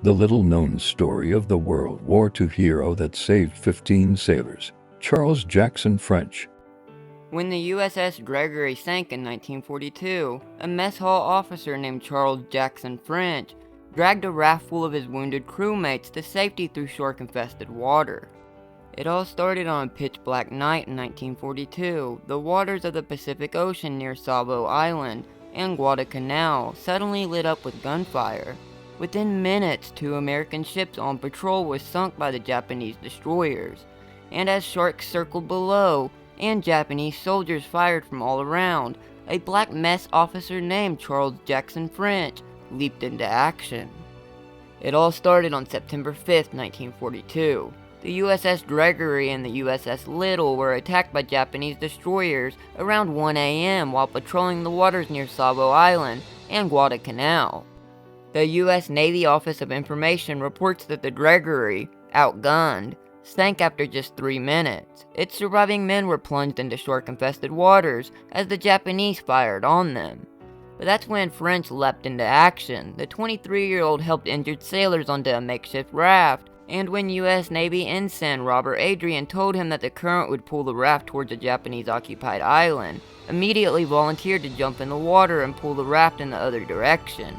The little-known story of the World War II hero that saved 15 sailors, Charles Jackson French. When the USS Gregory sank in 1942, a mess hall officer named Charles Jackson French dragged a raft full of his wounded crewmates to safety through shark-infested water. It all started on a pitch-black night in 1942. The waters of the Pacific Ocean near Savo Island and Guadalcanal suddenly lit up with gunfire. Within minutes, 2 American ships on patrol were sunk by the Japanese destroyers, and as sharks circled below and Japanese soldiers fired from all around, a black mess officer named Charles Jackson French leaped into action. It all started on September 5th, 1942. The USS Gregory and the USS Little were attacked by Japanese destroyers around 1 a.m. while patrolling the waters near Savo Island and Guadalcanal. The U.S. Navy Office of Information reports that the Gregory, outgunned, sank after just 3 minutes. Its surviving men were plunged into shark-infested waters as the Japanese fired on them. But that's when French leapt into action. The 23-year-old helped injured sailors onto a makeshift raft, and when U.S. Navy ensign Robert Adrian told him that the current would pull the raft towards a Japanese-occupied island, immediately volunteered to jump in the water and pull the raft in the other direction.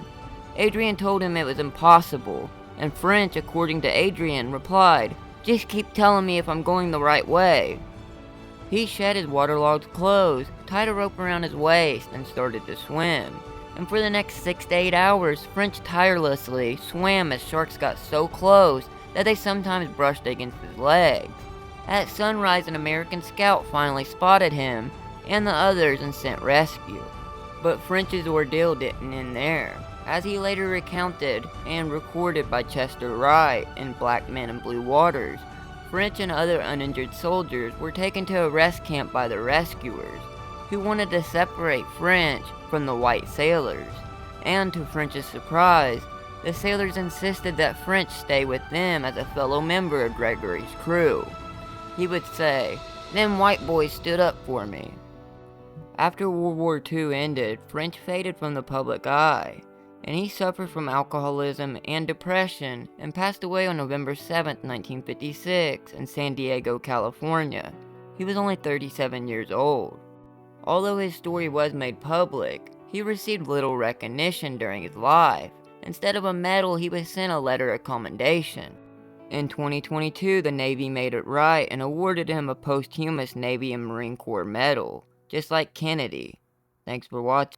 Adrian told him it was impossible, and French, according to Adrian, replied, "Just keep telling me if I'm going the right way." He shed his waterlogged clothes, tied a rope around his waist, and started to swim. And for the next 6 to 8 hours, French tirelessly swam as sharks got so close that they sometimes brushed against his legs. At sunrise, an American scout finally spotted him and the others and sent rescue. But French's ordeal didn't end there. As he later recounted and recorded by Chester Wright in Black Men in Blue Waters, French and other uninjured soldiers were taken to a rest camp by the rescuers, who wanted to separate French from the white sailors. And to French's surprise, the sailors insisted that French stay with them as a fellow member of Gregory's crew. He would say, "Them white boys stood up for me." After World War II ended, French faded from the public eye, and he suffered from alcoholism and depression and passed away on November 7, 1956 in San Diego, California. He was only 37 years old. Although his story was made public, he received little recognition during his life. Instead of a medal, he was sent a letter of commendation. In 2022, the Navy made it right and awarded him a posthumous Navy and Marine Corps medal, just like Kennedy. Thanks for watching.